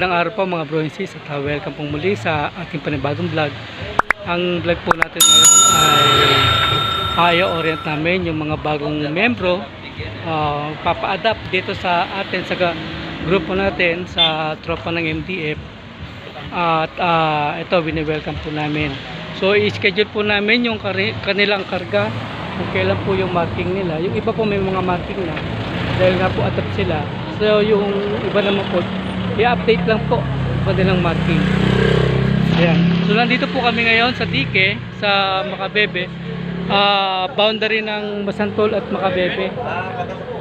Magandang araw po mga bro and sis at welcome pong muli sa ating panibagong vlog. Ang vlog po natin ngayon ay orient namin yung mga bagong membro, papa-adapt dito sa atin sa grupo natin sa tropa ng MDF. At ito bini-welcome po namin. So i-schedule po namin yung kanilang karga kung kailan po yung marking nila. Yung iba po may mga marking na dahil nga po adapt sila. So yung iba naman po i-update lang po kanilang marking. Ayan. So nandito po kami ngayon sa Dike, sa Macabebe, boundary ng Masantol at Macabebe.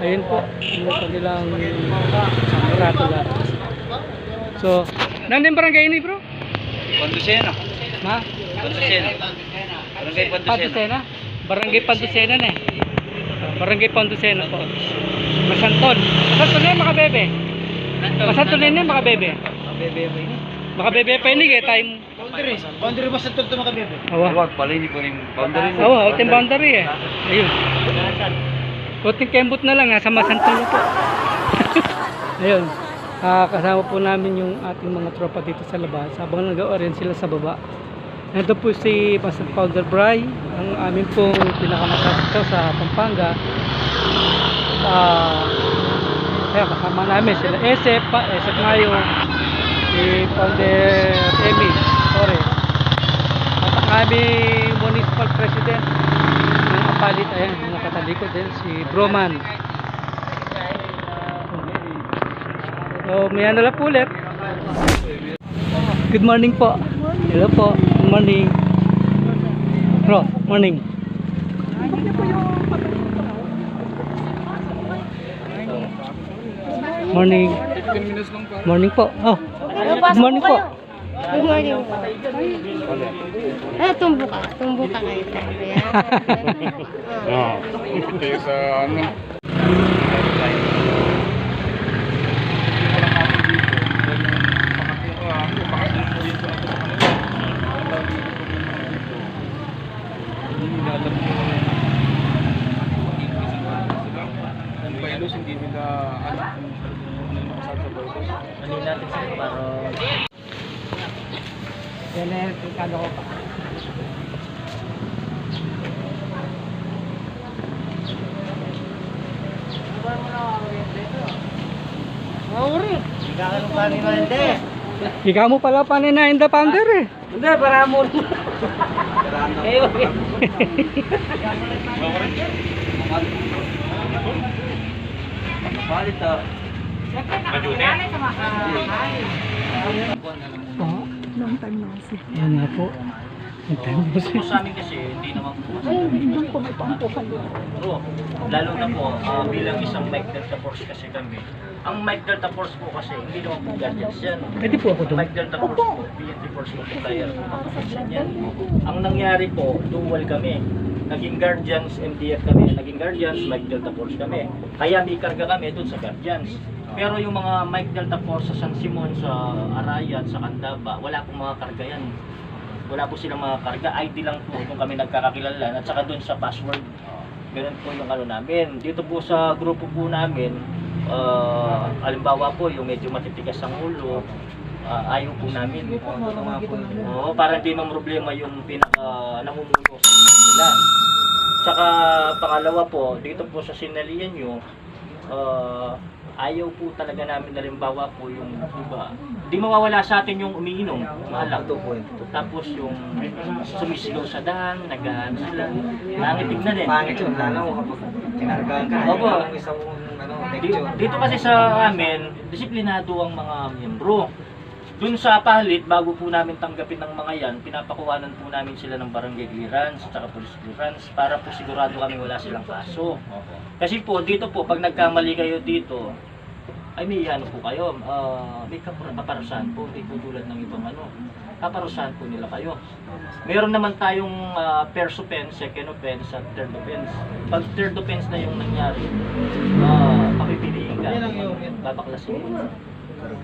Ayun po yung kanilang ratula. So nandun barangay ini bro? Pandusena. Ha? Pandusena. Barangay Pandusena. Barangay Pandusena na eh. Barangay Pandusena po. Masantol. Masantol na yung Macabebe. Masantol na yung Macabebe. Macabebe pa ini kaya time. Boundary Masantol to Macabebe. Awag pala hindi ko rin boundary. Outing boundary eh. Ayun. Kunting kembot na lang sa Masantol na po. Ayun. Kasama po namin yung ating mga tropa dito sa labas habang nag-orient sila sa baba. Nandito po si Master Founder Bry, ang amin pong pinakamasasito sa Pampanga. Kaya kasama namin sila Esep ngayon, si Founder Emi Torres, at ang aming Municipal President ng Kapalit, ayan, nakatalikod din si Broman. So, may ano lang po ulit. Good morning po. Hello po. Good morning. Bro, morning. Morning. Morning po. Oh. Good morning po. Good morning. Tumbo ka kayo. Ito yung sa ano. Hindi nila alam kung ano yung makasal sa burgos. Ano natin sila para... Yan na yung pikado ko pa. Ikaw mo pala paninahin the founder eh. Hindi, para mo. Palit ah. Long time na kasi. Yan nga po. Long time na po. Sa amin kasi, hindi naman po kasi. Doon ko may pampukan doon. Pero, lalo na po, bilang isang Mike Delta Force kasi kami. Ang Mike Delta Force po kasi, hindi naman po guardians yan. Pwede po ako doon. Mike Delta Force po, PNT Force po, player po, yan. Ang nangyari po, dual kami. Naging Guardians, MDF kami. Naging Guardians, Mike Delta Force kami. Kaya may karga kami doon sa Guardians. Pero yung mga Mike Delta Force sa San Simon, sa Arayan, sa Candaba, wala pong mga karga yan. Wala po silang mga karga. ID lang po kung kami nagkakakilalan. At saka doon sa password. Ganun po yung ano namin. Dito po sa grupo po namin, halimbawa po yung medyo matitigas ang ulo, ayaw po namin. Oo, para hindi mang problema yung pinaka namumuno sa nila. Tsaka pangalawa po, dito po sa sinalian nyo, ayaw po talaga namin na limbawa po yung iba. Di mawawala sa atin yung umiinom, mahalang. Tapos yung sumisigaw sa daan, nagahan sila. Nangitig na din. Pangit yun, lalo mo kapag kinargahan ka. Opo. Isang lecture. Dito kasi sa amin, disiplinado ang mga miyembro. Dun sa palit, bago po namin tanggapin ng mga yan, pinapakuwanan po namin sila ng barangay clearance at saka police clearance para po sigurado kami wala silang kaso. Kasi po, dito po, pag nagkamali kayo dito, ay may ano po kayo, may kaparusahan po, hindi po tulad ng ibang ano, kaparusahan po nila kayo. Meron naman tayong first offense, second offense, at third offense. Pag third offense na yung nangyari, papipiliin ka, babaklasin mo.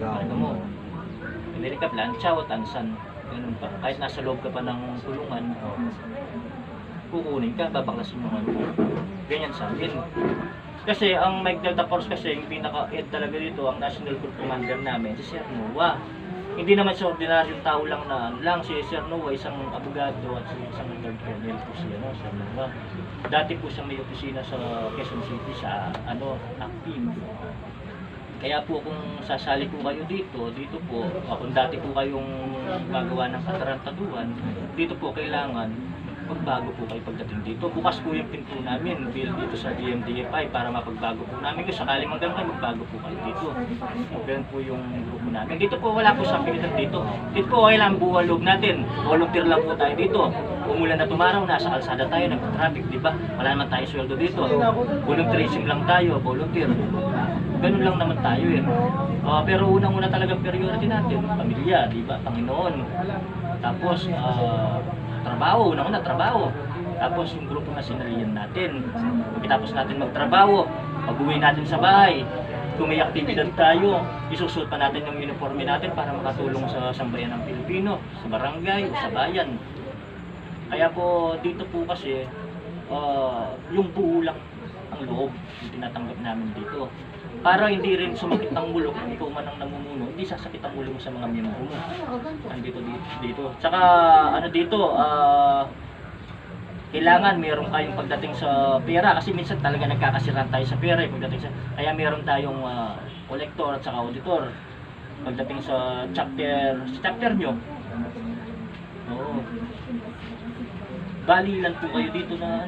Ano mo? Hindi ka plan, chow at ansan. Ganun pa. Kahit nasa loob ka pa ng kulungan, kukunin ka, babaklasin mo ano. Ganyan sa akin. Kasi ang Mike Delta Force kasi, yung pinaka-head talaga dito, ang National Group Commander namin, si Sir Noah. Hindi naman sa ordinaryong tao lang na si Sir Noah, isang abogado at isang third colonel po siya, Sir Noah. Dati po siya may opisina sa Quezon City sa active. Kaya po kung sasali po kayo dito po, kung dati po kayong gagawa ng katarantaduhan, dito po kailangan magbago po kayo pagdating dito. Bukas po yung pinto namin dito sa DMDFI para mapagbago po namin. Kung sakaling magano kayo, magbago po kayo dito. Ganun po yung grupo namin. Dito po wala po sa pilitan dito. Dito po kailangan buwal loob natin. Volunteer lang po tayo dito. Umulan na tumaraw, nasa kalsada tayo, nagpa-traffic, di ba? Wala naman tayo sweldo dito. Volunteerism lang tayo, volunteer. Ganun lang naman tayo eh. Pero unang-una talagang priority natin, pamilya, di ba? Panginoon. Tapos, trabaho, unang-una trabaho. Tapos yung grupo na sinalihan natin. Pagkatapos natin magtrabaho, pag-uwi natin sa bahay, kung may aktibidad tayo, isusuot pa natin yung uniforme natin para makatulong sa sambayan ng Pilipino, sa barangay o sa bayan. Kaya po dito po kasi, yung buo lang ang loob yung tinatanggap namin dito. Para hindi rin sumakit ang ulo kung ikaw man ang namumuno, hindi sasakit ang ulo mo sa mga miyembro mo. Dito. Tsaka kailangan meron kayong pagdating sa pera kasi minsan talaga nagkakasiran tayo sa pera pagdating sa kaya meron tayong collector at saka auditor pagdating sa chapter nyo. Oo. Balilan po kayo dito na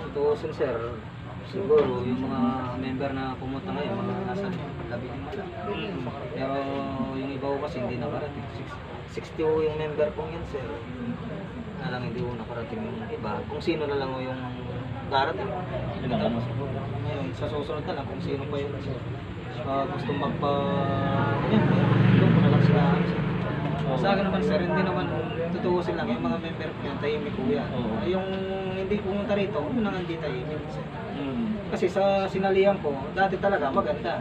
Tutuusin sir, siguro yung mga member na pumunta ngayon, mga nasa 15 lang. Pero yung iba ko kasi hindi nakarating. 60 yung member kong yan sir. Na lang hindi ko nakarating yung iba. Kung sino na lang yung darating. Ngayon, sa susunod na lang kung sino pa yun sir. Gusto doon ko na lang sila. Sa akin naman sir, hindi naman tutuusin lang yung mga member ko yan, tahimik ko yan. Yung hindi pumunta rito, yun ang hindi tahimik sir. Kasi sa sinalihan ko, dati talaga maganda.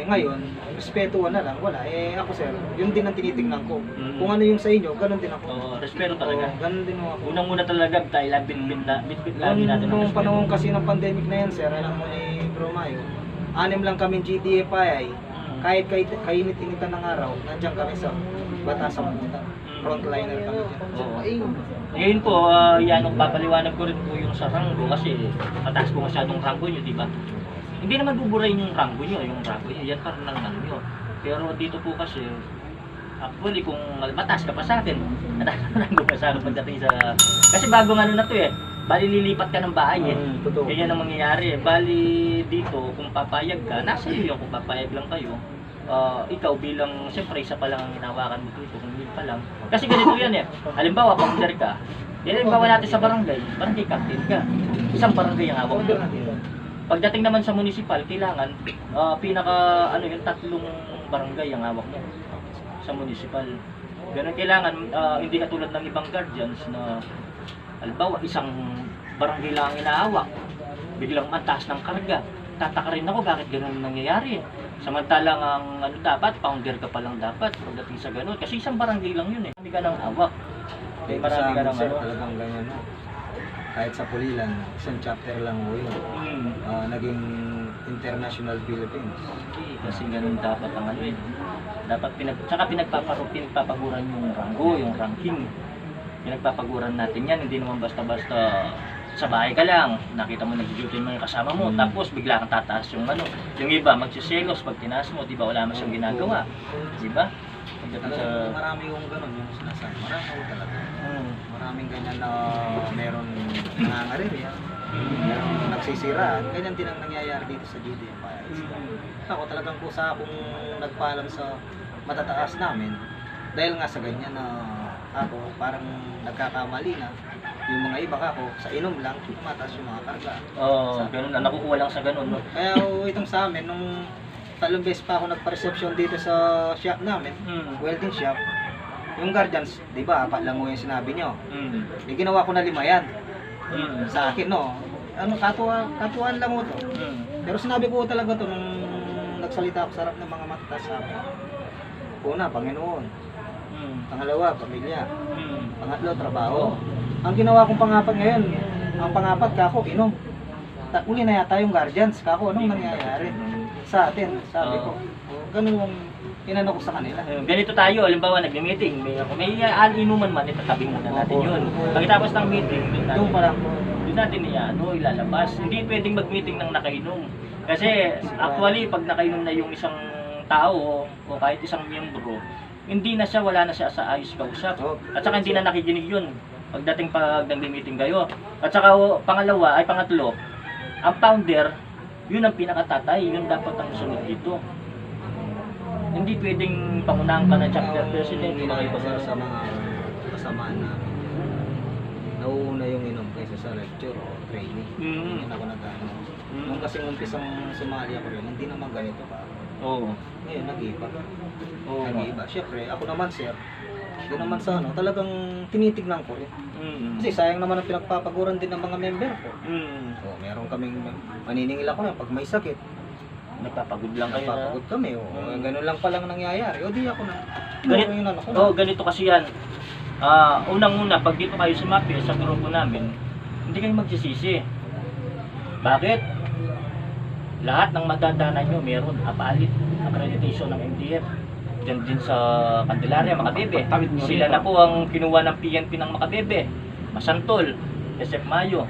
Ngayon, respetuhan na lang, wala. Ako sir, yun din ang tinitingnan ko. Kung ano yung sa inyo, ganun din ako. Respeto talaga. Ganun din ako. Unang-una talaga tayo bitbit lagi natin. Nung panahon kasi ng pandemic na yan sir, alam mo ni Bro Mayo, 6 lang kami GDFI. Kahit kainit-initan ng araw, nandiyan kami sa Batasang Puta. Frontliner kami dyan. Ngayon po, yan ang papaliwanag ko rin po yung sa ranggo kasi mataas po masyadong ranggo nyo, di ba? Hindi naman buburayin yung ranggo nyo, yan parang lang nyo. Pero dito po kasi, actually kung mataas ka pa sa akin, mataas na ranggo pa sa akin pagdating sa... Kasi bagong ano na to bali lilipat ka ng bahay Kaya yan ang mangyayari Bali dito, kung papayag ka, nasa iyo kung papayag lang kayo. Ikaw bilang, siyempre isa pa lang ang hinawakan mo dito, kung yun pa lang. Kasi ganito yan halimbawa, founder ka, halimbawa natin sa barangay captain ka. Isang barangay ang hawak mo. Pagdating naman sa municipal, kailangan, yung 3 barangay ang hawak mo sa municipal. Ganun kailangan, hindi katulad ng ibang guardians na halimbawa, isang barangay lang ang inahawak, biglang mataas ng karga. Tataka rin ako bakit ganun nangyayari. Samantalang ang dapat, founder ka pa lang dapat pagdating sa ganun. Kasi isang barangay lang yun Marami ka ng hawak. Marami ka ng talagang ganyan kahit sa Pulilan, isang chapter lang mo yun. Naging International Philippines. Kasi ganun dapat ang Dapat pinagpapaguran yung ranggo, yung ranking. Pinagpapaguran natin yan, hindi naman basta-basta sa bahay ka lang, nakita mo nag-duty mo yung kasama mo, tapos bigla kang tataas yung yung iba magsiselos pag tinaas mo, di ba wala man siyang ginagawa, di ba? Marami yung ganun, yung sinasabi, marami talaga. Maraming ganyan na meron nangangarir meron nagsisiraan, ganyan din ang nangyayari dito sa GDFI. Ako talagang kusa akong nagpaalam sa matataas namin, dahil nga sa ganyan na ako parang nagkakamali na yung mga iba ako sa inom lang tumataas yung mga karga. Ganun na nakukuha lang sa ganun Kaya itong sa amin nung 3 beses pa ako nagpa-reception dito sa shop namin, welding shop. Yung guardians, 'di ba, 4 lang mo yung sinabi nyo. Ginawa ko na 5 yan. Sa akin katuwaan lang mo to. Pero sinabi ko talaga to nung nagsalita ako sa harap ng mga matataas sa akin. Una, Panginoon. Pangalawa, pamilya. Pangatlo, trabaho. Ang ginawa kong pangapat ngayon, ang pangapat ka ako, inom. uli na yata yung guardians. Kako, anong nangyayari sa atin? Sabi ko, ganun yung inano ko sa kanila. Ganito tayo, halimbawa nag-meeting, may inuman man, itatabi muna natin yun. Pagkatapos ng meeting, Doon pa lang. doon natin ilalabas. Hindi pwedeng mag-meeting ng nakainom. Kasi actually, pag nakainom na yung isang tao o kahit isang miyembro, hindi na siya, wala na siya sa ayos kausap. At saka hindi na nakikinig yun pagdating pag nag-meeting kayo. At saka pangatlo, ang founder, yun ang pinakatatay, yun dapat ang sunod dito. Hindi pwedeng pangunahan ka ng chapter president. Hindi na kayo sa mga kasamaan namin. Nauuna yung inom kaysa sa lecture o training. Hindi na ako nag-ano. Nung kasing umpisang sumali ako rin, hindi naman ganito pa. Oo. Ngayon, nag-iba. Oo. Nag-iba. Siyempre, ako naman sir, doon naman sa ano, talagang tinitignan ko rin. Kasi sayang naman ang pinagpapaguran din ng mga member ko. So, meron kaming maniningil ako yan pag may sakit. Nagpapagod lang kayo. Napapagod kami. Ganun lang palang nangyayari. O di ako na. Ganito kasi yan. Unang-una, pag dito kayo sumapi sa grupo namin, hindi kayo magsisisi. Bakit? Lahat ng madadaanan nyo meron apalit, accreditation ng MDF. Diyan din sa Candelaria, Makabebe. Sila na po ang kinuha ng PNP ng Makabebe, Masantol, SF Mayo.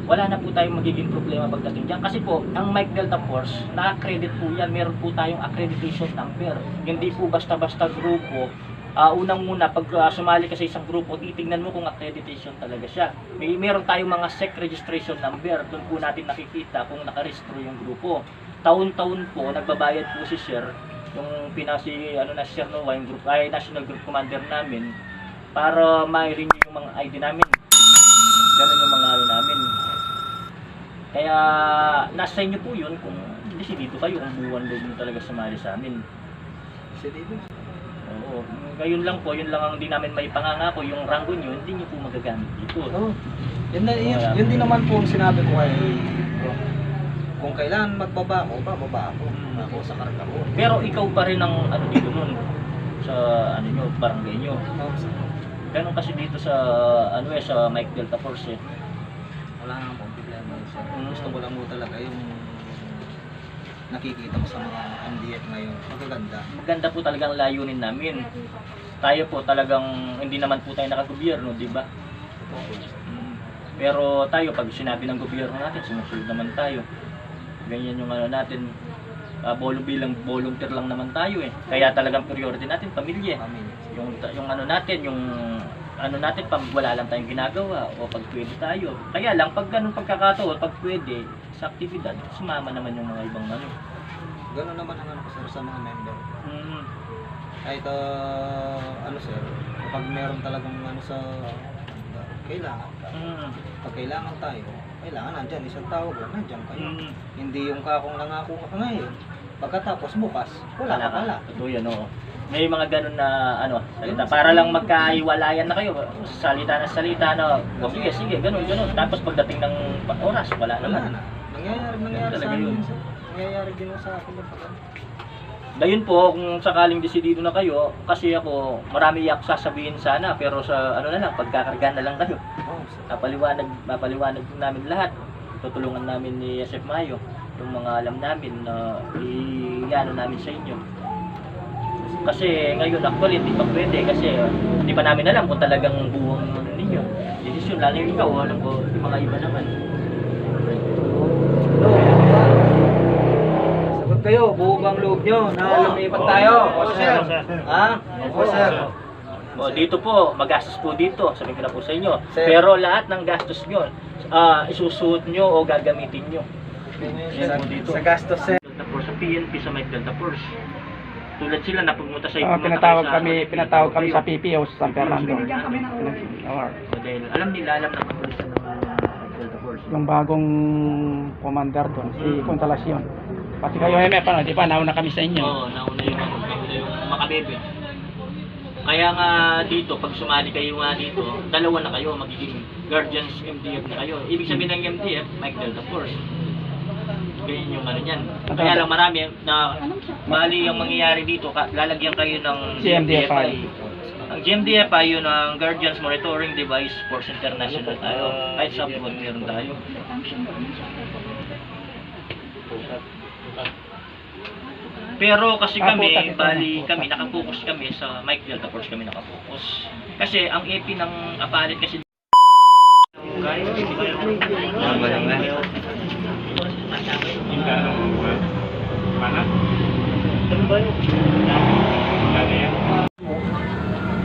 Wala na po tayong magiging problema pagdating dyan. Kasi po, ang Mike Delta Force, na-accredit po yan. Meron po tayong accreditation number. Hindi po basta-basta grupo. Unang-una, pag sumali ka sa isang grupo, titignan mo kung accreditation talaga siya. Meron tayong mga SEC registration number. Doon po natin nakikita kung nakarestro yung grupo. Taon-taon po, nagbabayad po si Sir, yung Sir Noah, yung group, National Group Commander namin, para ma-renew yung mga ID namin. Ganun yung mga namin. Kaya nasa inyo po yun kung desidido kayo kung buwan loob nyo talaga sumali sa amin. Desidido? Oo. Ngayon lang po, yun lang ang di namin may pangangako, yung rango nyo, hindi nyo po magagamit dito. Oo. Yun din naman po ang sinabi ko kay kung kailan magbaba ako, bababa ako. Ako sa karga ko. Pero ikaw pa rin ang dito nun sa nyo, barangay nyo. Ganun kasi dito sa sa Mike Delta Force eh. Wala nga po problema sir. Gusto ko lang mo talaga yung nakikita ko sa mga MDF ngayon. Magaganda. Maganda po talagang layunin namin. Tayo po talagang hindi naman po tayo nakagobyerno, di ba? Pero tayo pag sinabi ng gobyerno natin, sumusunod naman tayo. Ganyan yung natin. Bilang volunteer lang naman tayo eh. Kaya talagang priority natin pamilya. Yung natin, yung natin pag wala lang tayong ginagawa o pag pwede tayo. Kaya lang pag ganun pagkakataon, pag pwede sa aktibidad, sumama naman yung mga ibang Ganun naman ang ko sir sa mga member. Kahit sir, kapag meron talagang sa kailangan ka. Pag kailangan tayo, kailangan nandyan isang tao ba, nandyan kayo. Hindi yung kakong nangako ka ngayon. Pagkatapos bukas, wala ka pala. Ito yan oo. May mga ganun na salita para lang magkaiwalayan na kayo. Salita na salita sige, ganun. Tapos pagdating ng oras, wala naman. Nangyayari sa akin. Nangyayari din sa akin yung pagkakas. Gayon po, kung sakaling desidido na kayo, kasi ako, marami yak sasabihin sana, pero sa pagkakarga na lang kayo. Mapaliwanag namin lahat. Tutulungan namin ni SF Mayo, yung mga alam namin na namin sa inyo. Kasi ngayon actually hindi pa pwede kasi hindi pa namin alam kung talagang buong ninyo. Desisyon, lalo yung ikaw, alam ko, yung mga iba naman. Sagot kayo, buo bang loob nyo na lumipat tayo? O sir? Ha? O sir? Dito po, magastos po dito, sabihin ko na po sa inyo. Sir. Pero lahat ng gastos nyo, isusuot nyo o gagamitin nyo. Sa gastos sir. Delta Force, sa PNP sa Mike Delta Force. Tulad sila na pumunta sa Pinatawag kami sa PPO sa San Fernando. So, dahil alam ng kapulisan ng Delta Force. Yung bagong commander doon, si Constelacion. Pati kayo, di ba, nauna kami sa inyo. Oo, nauna yung Makabebe. Kaya nga dito, pag sumali kayo nga dito, dalawa na kayo, magiging Guardians MDF na kayo. Ibig sabihin ng MDF, Mike Delta Force. Ganyan yung niyan. Kaya lang marami na mali yung mangyayari dito, lalagyan kayo ng CMDFI. Ang GMDF ay yun ang Guardians Monitoring Device Force International tayo. Kahit sa abroad meron tayo. Pero kasi kami, bali kami, nakapokus kami sa Mike Delta Force kami nakapokus. Kasi ang EP ng Apalit kasi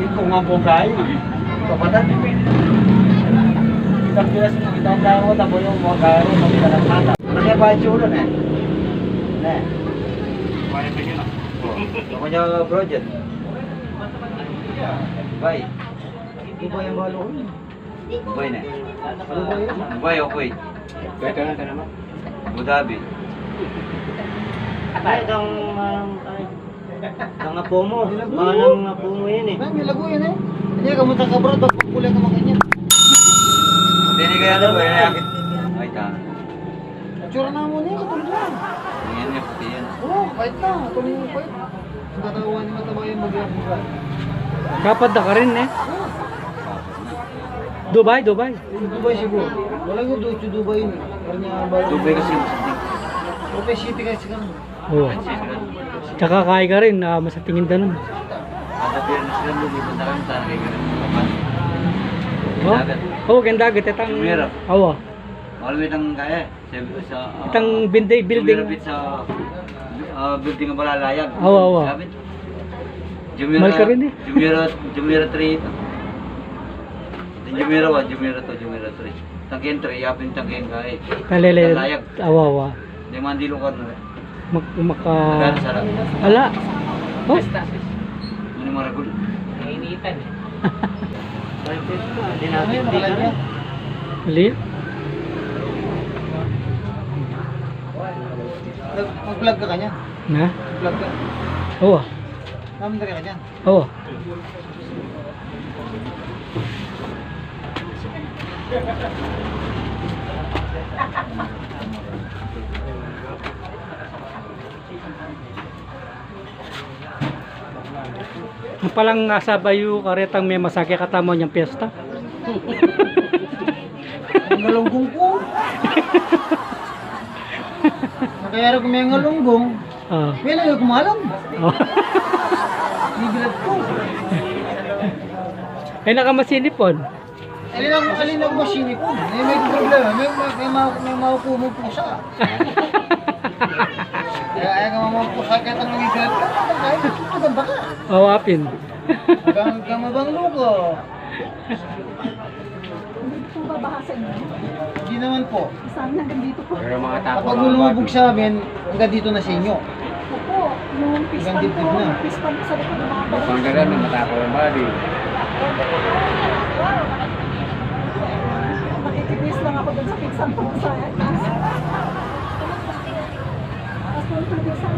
Ito nga po kayo. Kapatid. Isang kilas mo, itang damo, tapos yung mga karo, mga ng mata. Ano ba yung chulo na? Ne. Ako niya project. Dubai. Dubai ang balo ko. Dubai na. Dubai o Kuwait. Beto na ka naman. Abu Dhabi. Ay, Ang apo mo. Manang apo mo yan eh. may lago yan eh. Hindi ka munta ka bro, ba't kulang ka makanya? Hindi kaya na ba yan? Ay ta. Tsura na mo niya, katulad yan. Yan nga puti yan. Oo, kahit na, tuloy mo kahit. Ang katawan ni mataba yung mag-iapos. Kapad na ka rin eh. Dubai. Dubai siguro. Walang yung Dubai yun. Dubai kasi masakit. Dubai City kasi ka. Oo. Tsaka kaya ka rin, sa tingin danon. Matapir na sila lumipad na kami sana kay ganun. Oh? Oh, ganda agad itang. Sumira. Awa. Malawit ang kaya. Sa Itang building. Lumilapit sa building ng Balalayag. Awa. Lapit. Mahal ka rin eh. Jumira 3 ito. Jumira 1, Jumira 2, Jumira 3. Tangkin 3, yapin tangkin kaya. Talele. Balalayag. Awa. Hindi man dilo ka na. Maka. Agad sarap. Ala. Oh. Ano yung maragul? Nainitan. Mali. Mag-vlog ka kanya. Na? Vlog ka. Awa. Namin ka kanya. Awa. Ang palang nasa bayu karetang may masake katamo niyang piyesta. Ang galunggong ko. Nakayara ko may galunggong. Ah. May lang yung kumalam. Oh. Bibilag ko. Ay nakamasinipon. Alin ang machine ko. May problema. May makukumong pusa. Kaya ka mamampusa ka itang nagigalat ka. Kaya maganda ka. Awapin. Hanggang mabanglo ko. Hindi naman po. Saan hanggang dito po? Pero mga Kapag lumubog sa amin, hanggang dito na sa inyo. Opo, yung pispan Hanggang dibdib po, na. pispan po sa likod ng mga balik. Panggalan na matako ang body. Nakikibis lang ako dun sa pinsan ko sa taas. Tapos po yung pinsan.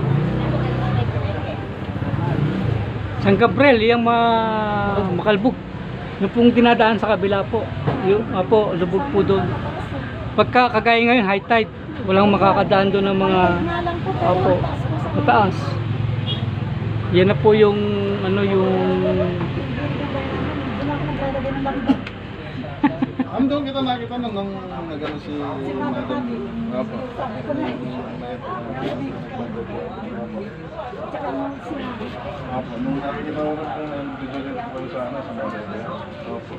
San Gabriel, yung makalbog. Yung pong dinadaan sa kabila po. Yung po, lubog po doon. Pagka kagaya ngayon, high tide. Walang makakadaan doon ng mga Nga lang po, pero Opo, mataas po sa mataas. Yan na po yung yung Doon ako naglalagay ng lambak. Doon kita nakita nung nagano si Madam. Opo. Sabi ko na tsaka nung sinabi. Opo. Nung nakikita ko ko sa Madam. Opo.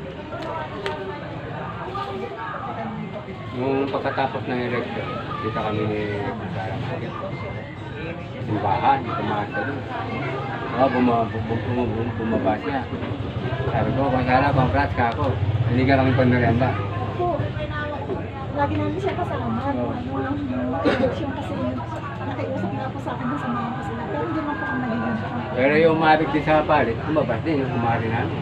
Nung pagkatapos ng election, kita kami ni Sarah simbahan, kumasa doon. Bumaba siya. Sabi ko, kung sana, pang-flat ka ako. Hindi ka kami panuriamba. Po, lagi namin siya kasama. Election kasi nakiusap nga po sa akin sa mga kasila. Pero hindi naman po kami nagiging. Pero yung umabig din sa palit, lumabas din yung kumari namin.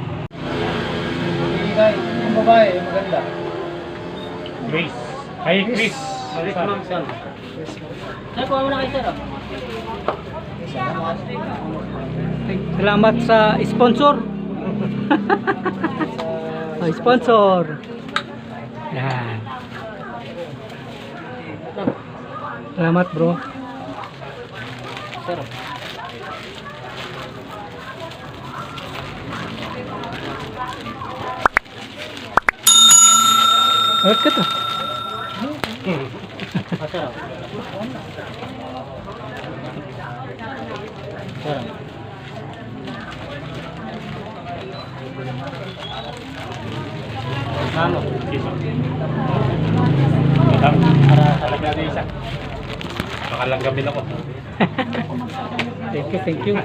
Yung babae, yung maganda. Grace. Hi, Chris. Malis ma'am saan? Ay, kuha mo na kayo sir. Salamat sa sponsor. Sponsor. Yan. Salamat bro. Sir. Bakit ka to? Masarap. Sarap. Ano? Isa. Para talaga na isa. Baka lang gabi ako. Thank you.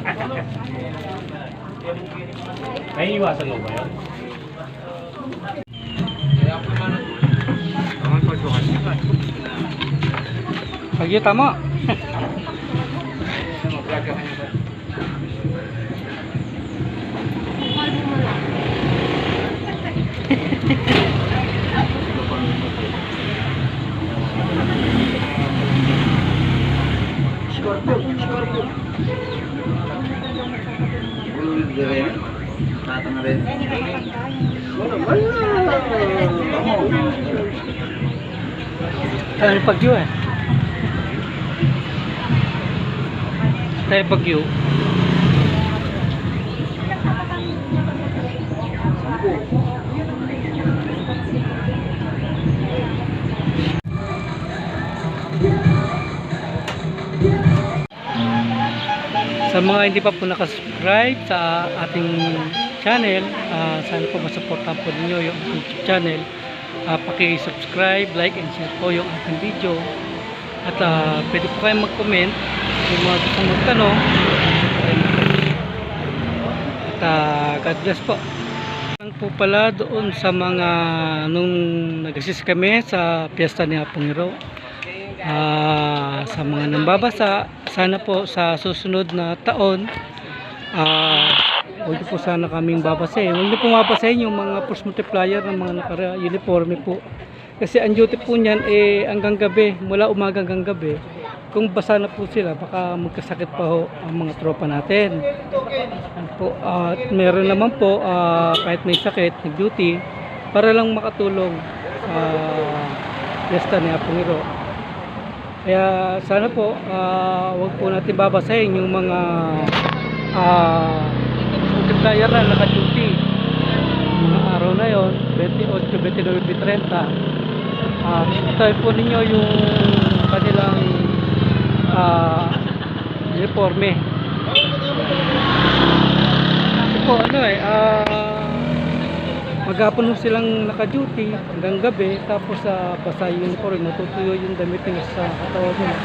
Naiiwasan mo ba yun? Pagyo tama. Tatang rin. Ano pagyo eh? Tayo pagyo. Sa mga hindi pa po nakasubscribe sa ating channel, sana po masuportahan po ninyo yung ating YouTube channel. Paki-subscribe, like, and share po yung ating video. At pwede po kayong mag-comment yung mga gusto magtanong. At God bless po. Lang po pala doon sa mga nung nag-assist kami sa piyesta ni Apongiro. Sa mga nambabasa, sana po sa susunod na taon huwag po sana kaming babasahin. Huwag niyo pong babasahin yung mga force multiplier ng mga naka-uniforme po. Kasi ang duty po niyan hanggang gabi, mula umaga hanggang gabi. Kung basa na po sila, baka magkasakit pa ho ang mga tropa natin. At meron naman po, kahit may sakit, nag-duty, para lang makatulong sa piyesta ni Apongiro. Kaya sana po, wag po natin babasahin yung mga multiplier na naka-duty. Mga araw na yon, 28, 29, 30. Tayo po ninyo yung kanilang uniforme. Kasi po maghapon nung silang naka-duty hanggang gabi, tapos basa yung uniforme, matutuyo yung damit nila sa katawan nila.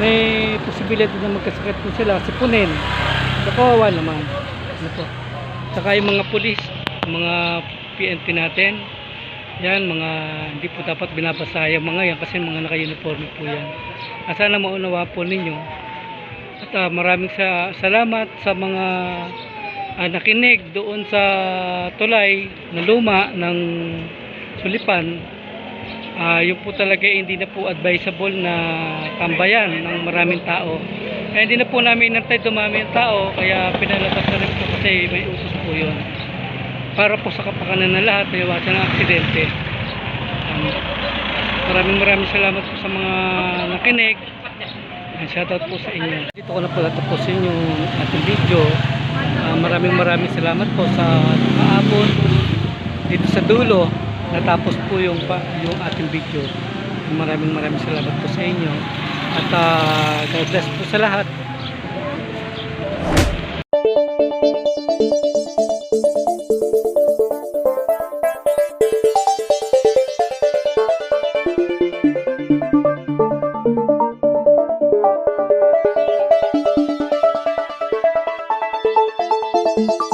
May posibilidad na magkasakit po sila, sipunin. So, kawawa naman. Ano po? Saka yung mga pulis, mga PNP natin, yan, mga hindi po dapat binabasa yung mga yan kasi mga naka-uniforme po yan. Sana maunawa po ninyo. At maraming salamat sa mga nakinig doon sa tulay na luma ng Sulipan. Yun po talaga hindi na po advisable na tambayan ng maraming tao. Kaya hindi na po namin inantay dumami yung tao, kaya pinalabas na rin po kasi may usos po yun. Para po sa kapakanan ng lahat na iwasan ng aksidente. Maraming salamat po sa mga nakinig. Shoutout po sa inyo. Dito ko na po natapusin yung ating video. Maraming salamat po sa nakaabot dito sa dulo. Natapos po yung ating video. Maraming salamat po sa inyo. At God bless po sa lahat. Thank you.